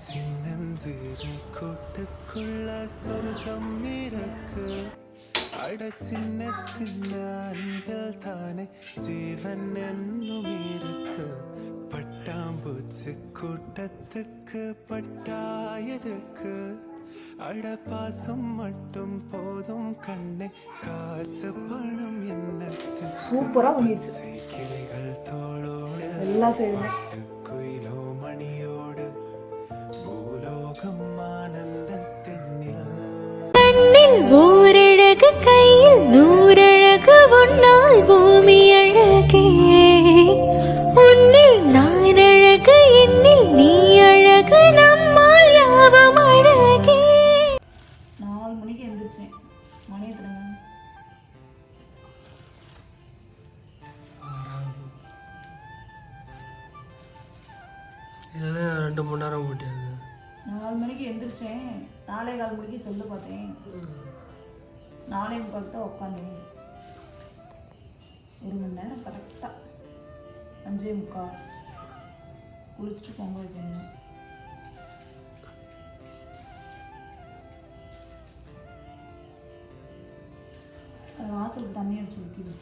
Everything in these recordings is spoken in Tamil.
சின்னஞ்சிறு கூட்டுக்குள்ள சொர்க்கம் இருக்கு. அட சின்ன சின்ன அன்பில் தானே ஜீவன் என்னும் இருக்கு. பட்டாம்பூச்சி கூட்டத்துக்கு பட்டாயதுக்கு. அட பாசம் மட்டும் போதும் கண்ணே, காசு பணம் என்னத்துக்கு. சூப்பரா பண்ணிருச்சு. கிளிகள் தோளோடு எல்லாம் செய்யுங்க. குயிலோ மணியோடு பூலோகம் ஆனந்தத்தினில். கண்ணில் ஓரழகு கையில் நூறழகு உன்னால் பூமி அழகே. உன்னில் நான் அழகு என்னில் நீ அழகு நம்மால் யாவும் அழகே. 4 மணிக்கு எந்திரிச்சேன். மணி எத்தனை? இதெல்லாம் 2 மணி நேரம் போட்டியாது. 4 மணிக்கு எந்திரிச்சேன். 4:15 மணிக்கு செல்லு பார்த்தேன். 4:45 தான் உட்காந்தேன். 1 மணி நேரம் கரெக்டாக 5:45 குளிச்சுட்டு பொங்கல் வைக்கணும். வாசலுக்கு தண்ணி அடிச்சு ஊற்றிது.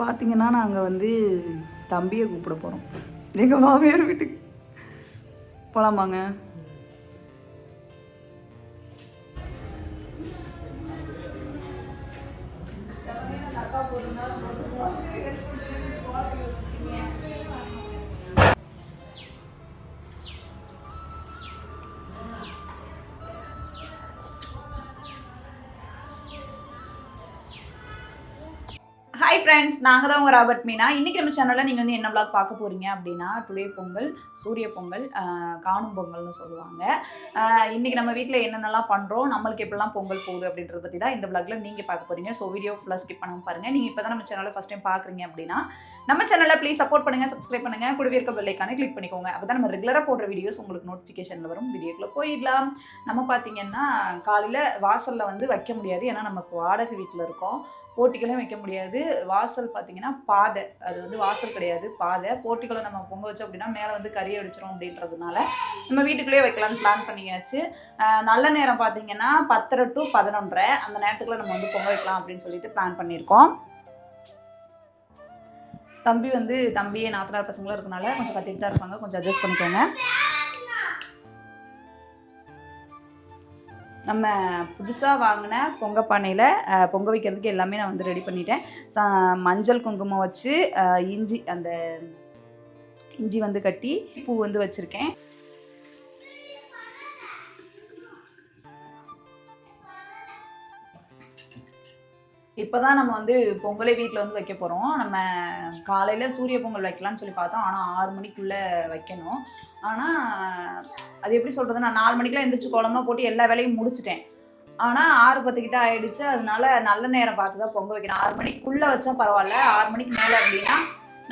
பார்த்தீங்கன்னா நாங்கள் வந்து தம்பியை கூப்பிட போகிறோம். எங்கள் மாமியார் வீட்டுக்கு போகலாமாங்க? ஹாய் ஃப்ரெண்ட்ஸ், நாங்கள் தான் உங்கள் ராபர்ட் மீனா. இன்றைக்கி நம்ம சேனலில் நீங்கள் வந்து என்ன விளாக் பார்க்க போகிறீங்க அப்படின்னா, டுடே பொங்கல், சூரிய பொங்கல், காணும் பொங்கல்னு சொல்லுவாங்க. இன்றைக்கி நம்ம வீட்டில் என்னென்னலாம் பண்ணுறோம், நம்மளுக்கு எப்படிலாம் பொங்கல் போகுது அப்படின்றத பற்றி தான் இந்த விளாகில் நீங்கள் பார்க்க போகிறீங்க. ஸோ வீடியோ ஃபுல்லாக ஸ்கிப் பண்ணாமல் பாருங்கள். நீங்கள் இப்போ தான் நம்ம சேனலை ஃபஸ்ட் டைம் பார்க்குறீங்க அப்படின்னா நம்ம சேனலில் ப்ளீஸ் சப்போர்ட் பண்ணுங்கள், சப்ஸ்கிரைப் பண்ணுங்கள், கூடவே இருக்க பெல் ஐக்கானை கிளிக் பண்ணிக்கோங்க. அப்போ தான் நம்ம ரெகுலராக போடுற வீடியோஸ் உங்களுக்கு நோட்டிஃபிகேஷனில் வரும். வீடியோக்குள்ளே போயிடலாம். நம்ம பார்த்தீங்கன்னா காலையில் வாசலில் வந்து வைக்க முடியாது, ஏன்னா நம்ம வாடகை வீட்டில் இருக்கோம். போட்டிகளும் வைக்க முடியாது. வாசல் பார்த்தீங்கன்னா பாதை, அது வந்து வாசல் கிடையாது, பாதை. போட்டிகளை நம்ம பொங்க வச்சோம் அப்படின்னா மேலே வந்து கறி அடிச்சிடும் அப்படின்றதுனால நம்ம வீட்டுக்குள்ளேயே வைக்கலான்னு பிளான் பண்ணியாச்சு. நல்ல நேரம் பார்த்தீங்கன்னா 10:30 to 11:30 அந்த நேரத்துக்குள்ள நம்ம வந்து பொங்க வைக்கலாம் அப்படின்னு சொல்லிட்டு பிளான் பண்ணியிருக்கோம். தம்பி நாத்தனார் பசங்களாம் இருக்கனால கொஞ்சம் கத்திட்டு தான் இருப்பாங்க, கொஞ்சம் அட்ஜஸ்ட் பண்ணிக்கோங்க. நம்ம புதுசாக வாங்கின பொங்க பானையில் பொங்க வைக்கிறதுக்கு எல்லாமே நான் வந்து ரெடி பண்ணிட்டேன். மஞ்சள் குங்குமம் வச்சு இஞ்சி வந்து கட்டி பூ வந்து வச்சுருக்கேன். இப்போ தான் நம்ம வந்து பொங்கலை வீட்டில் வந்து வைக்க போகிறோம். நம்ம காலையில் சூரிய பொங்கல் வைக்கலான்னு சொல்லி பார்த்தோம், ஆனால் 6 மணிக்குள்ளே வைக்கணும். ஆனால் அது எப்படி சொல்கிறது, நான் 4 மணிக்கெலாம் எந்திரிச்சு கோலமாக போட்டு எல்லா வேலையும் முடிச்சிட்டேன். ஆனால் 6:10 கிட்ட ஆகிடுச்சு. அதனால நல்ல நேரம் பார்த்து தான் பொங்க வைக்கணும். 6 மணிக்குள்ளே வச்சா பரவாயில்ல, 6 மணிக்கு மேலே அப்படின்னா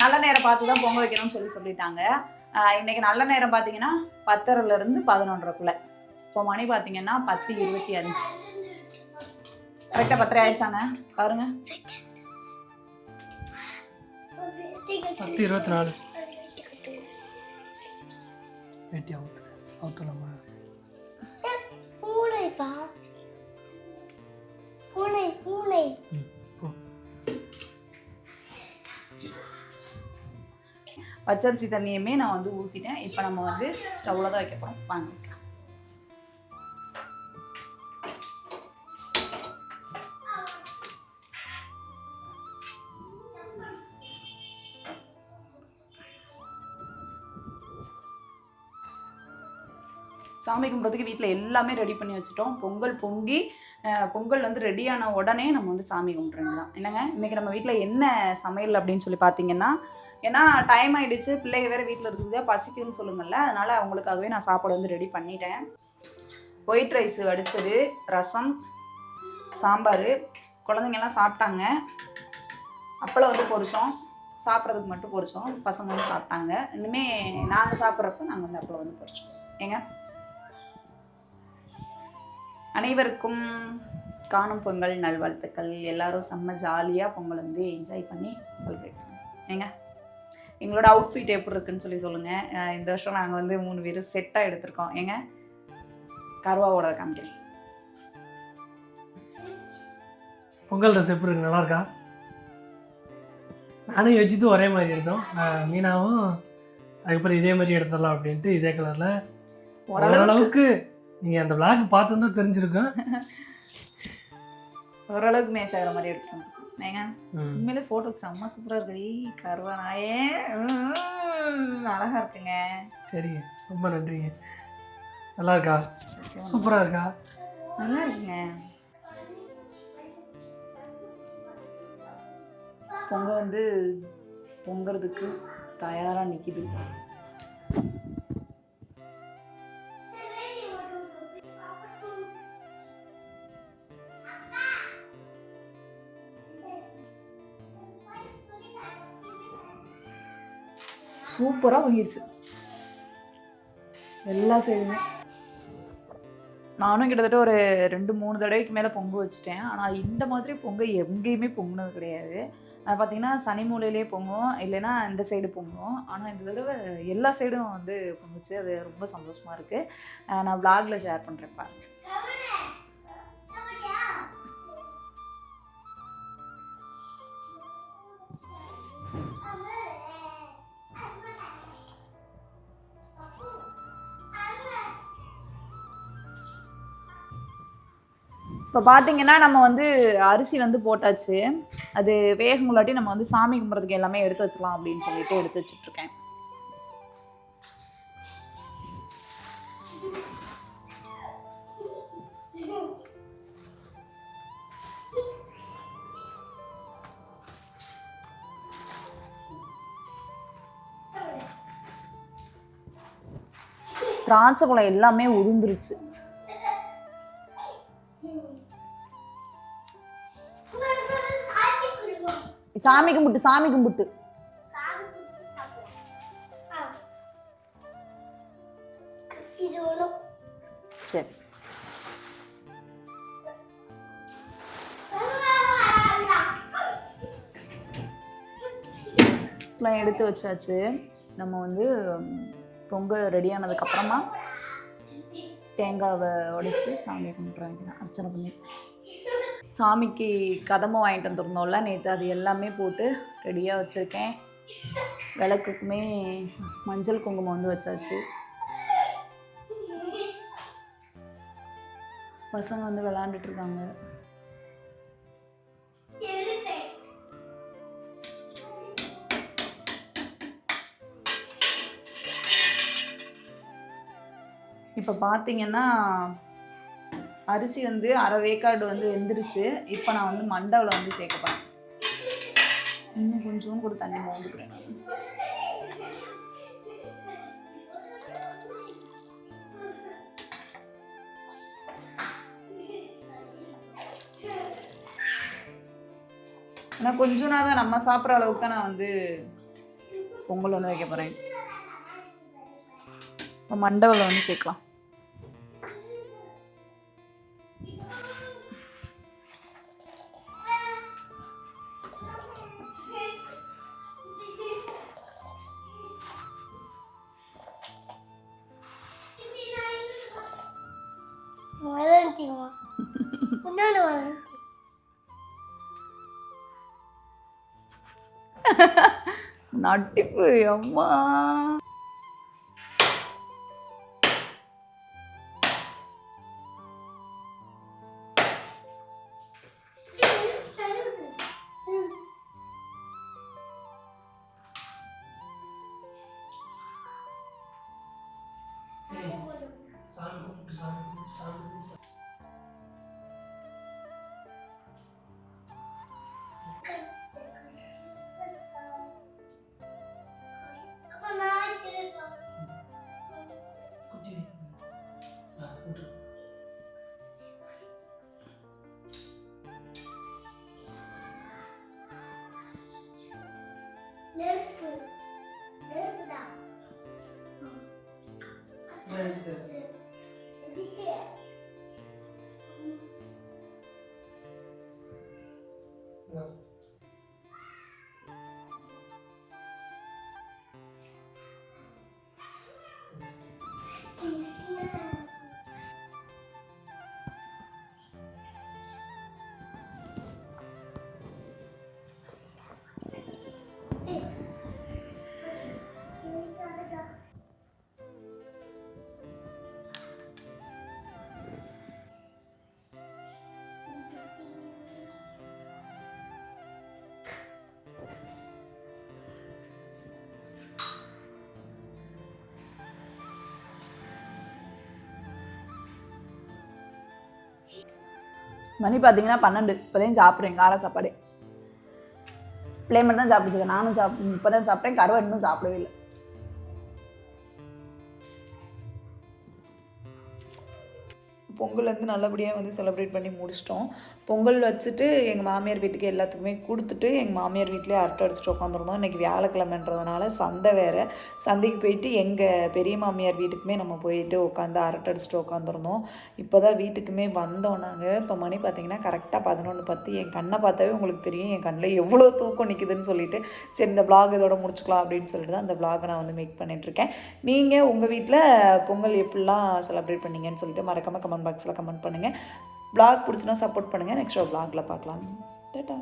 நல்ல நேரம் பார்த்து தான் பொங்க வைக்கணும்னு சொல்லிட்டாங்க. இன்றைக்கி நல்ல நேரம் பார்த்தீங்கன்னா 10:30 to 11:30. இப்போ மணி பார்த்தீங்கன்னா 10:25. கரெக்டாக 10:30 ஆயிடுச்சாங்க பாருங்க. 10:24 வெட்டி அவுத்துலாமா? பச்சரிசி தண்ணியுமே நான் வந்து ஊற்றிட்டேன். இப்போ நம்ம வந்து ஸ்டவ்வில் தான் வைக்க போகிறோம். வாங்க. சாமி கும்பிட்றதுக்கு வீட்டில் எல்லாமே ரெடி பண்ணி வச்சுட்டோம். பொங்கல் வந்து ரெடியான உடனே நம்ம வந்து சாமி கும்பிட்றோம். என்னங்க இன்றைக்கி நம்ம வீட்டில் என்ன சமையல் அப்படின்னு சொல்லி பார்த்தீங்கன்னா, ஏன்னா டைம் ஆகிடுச்சு, பிள்ளைங்க வேறு வீட்டில் இருக்குது, பசிக்குன்னு சொல்லுங்கள்ல, அதனால் அவங்களுக்காகவே நான் சாப்பாடு வந்து ரெடி பண்ணிட்டேன். ஒயிட் ரைஸ் வடித்தது, ரசம், சாம்பார், குழந்தைங்கெல்லாம் சாப்பிட்டாங்க. அப்பளம் வந்து பொரிச்சோம், சாப்பிட்றதுக்கு மட்டும் பொரிச்சோம், பசங்க வந்து சாப்பிட்டாங்க. இன்னுமே நாங்கள் சாப்பிட்றப்ப நாங்கள் வந்து அப்பளம் வந்து பொரிச்சோம். ஏங்க அனைவருக்கும் காணும் பொங்கல் நல்வாழ்த்துக்கள். எல்லாரும் செம்ம ஜாலியாக பொங்கல் வந்து என்ஜாய் பண்ணி செலிப்ரேட் பண்ணுங்க. ஏங்க எங்களோட அவுட்ஃபிட் எப்படி இருக்குன்னு சொல்லி சொல்லுங்கள். இந்த வருஷம் நாங்கள் வந்து 3 பேரும் செட்டாக எடுத்திருக்கோம். ஏங்க கருவாவோட காமிக்கிறேன். பொங்கல் ட்ரெஸ் எப்படி இருக்கு, நல்லா இருக்கா? நானும் யோசிச்சுட்டு ஒரே மாதிரி எடுத்தோம். மீனாவும் அதுக்கப்புறம் இதே மாதிரி எடுத்துடலாம் அப்படின்ட்டு இதே கலரில் ஓரளவுக்கு நீங்கள் அந்த விளாக் பார்த்துருந்தா தெரிஞ்சிருக்கோம். ஓரளவுக்கு மேட்ச் ஆகிற மாதிரி எடுத்துக்கோங்க. ஏங்க உண்மையிலே ஃபோட்டோக்கு செம்ம சூப்பராக இருக்கு. கருவா நாயே அழகாக இருக்குங்க. சரிங்க, ரொம்ப நன்றிங்க. நல்லா இருக்கா? சூப்பராக இருக்கா? நல்லா இருக்குங்க. பொங்கல் வந்து பொங்கறதுக்கு தயாராக நிற்கிது. சூப்பராக பொங்கிடுச்சு எல்லா சைடுமே. நானும் கிட்டத்தட்ட ஒரு 2-3 தடவைக்கு மேலே பொங்கு வச்சுட்டேன். ஆனால் இந்த மாதிரி பொங்கல் எங்கேயுமே பொங்கினது கிடையாது. பார்த்திங்கன்னா சனி மூலையிலே பொங்கும், இல்லைன்னா இந்த சைடு பொங்கும். ஆனால் இந்த தடவை எல்லா சைடும் வந்து பொங்குச்சு. அது ரொம்ப சந்தோஷமாக இருக்குது. நான் vlogல ஷேர் பண்ணுறேன் பாருங்க. இப்போ பார்த்தீங்கன்னா நம்ம வந்து அரிசி வந்து போட்டாச்சு. அது வேகங்குள்ளாட்டி நம்ம வந்து சாமி கும்பிட்றதுக்கு எல்லாமே எடுத்து வச்சிடலாம் அப்படின்னு சொல்லிட்டு எடுத்து வச்சுட்ருக்கேன். திராட்சை பழம் எல்லாமே உருந்துருச்சு. சாமி கும்பிட்டு சாமி கும்பிட்டு சரி. எடுத்து வச்சாச்சு. நம்ம வந்து பொங்கல் ரெடி ஆனதுக்கப்புறமா தேங்காவை உடைச்சி சாமி கும்பிட்றாங்க, அர்ச்சனை பண்ணி. சாமிக்கு கதம்பம் வாங்கிட்டு வந்துருந்தோம்ல நேற்று, அது எல்லாமே போட்டு ரெடியாக வச்சுருக்கேன். விளக்குக்குமே மஞ்சள் குங்குமம் வந்து வச்சாச்சு. பசங்க வந்து விளாண்டுட்டு இருக்காங்க. இப்போ பார்த்தீங்கன்னா அரிசி வந்து அரை வேக்காடு வந்து வெந்துருச்சு. இப்போ நான் வந்து மண்டவில் வந்து சேர்க்கப்பேன். இன்னும் கொஞ்சம் கூட தண்ணி மோந்துக்கிறேன். ஆனால் கொஞ்சம்னா தான் நம்ம சாப்பிட்ற அளவுக்கு தான் நான் வந்து பொங்கல் வந்து வைக்க போகிறேன். இப்போ மண்டவில் வந்து சேர்க்கலாம். நட்டிப்பு அம்மா. மணி பார்த்தீங்கன்னா 12. இப்போதான் சாப்பிட்றேன் காலை சாப்பாடு. பிள்ளை மட்டும் தான் சாப்பிட்டுருக்கேன். நானும் இப்போ தான் சாப்பிட்டேன். கருவா இன்னும் சாப்பிடவே இல்லை. பொங்கல் வந்து நல்லபடியாக வந்து செலிப்ரேட் பண்ணி முடிச்சிட்டோம். பொங்கல் வச்சுட்டு எங்கள் மாமியார் வீட்டுக்கு எல்லாத்துக்குமே கொடுத்துட்டு எங்கள் மாமியார் வீட்டிலே அரட்டை அடிச்சுட்டு உட்காந்துருந்தோம். இன்றைக்கி வியாழக்கிழமைன்றதுனால சந்தை வேறு. சந்தைக்கு போயிட்டு எங்கள் பெரிய மாமியார் வீட்டுக்குமே நம்ம போயிட்டு உட்காந்து அரட்டை அடிச்சுட்டு உட்காந்துருந்தோம். இப்போ தான் வீட்டுக்குமே வந்தோம் நாங்கள். இப்போ மணி பார்த்திங்கன்னா கரெக்டாக 11:10. என் கண்ணை பார்த்தாவே உங்களுக்கு தெரியும் என் கண்ணில் எவ்வளோ தூக்கம் நிற்குதுன்னு சொல்லிட்டு சரி இந்த விளாக் இதோட முடிச்சுக்கலாம் அப்படின்னு சொல்லிட்டு தான் இந்த விளாகை நான் வந்து மேக் பண்ணிகிட்ருக்கேன். நீங்கள் உங்கள் வீட்டில் பொங்கல் எப்படிலாம் செலிப்ரேட் பண்ணீங்கன்னு சொல்லிட்டு மறக்காமல் கமெண்ட் பாக்ஸில் கமெண்ட் பண்ணுங்கள். vlog பிடிச்சுன்னா சப்போர்ட் பண்ணுங்கள். நெக்ஸ்ட் ஒரு vlogல பார்க்கலாம். டாடா.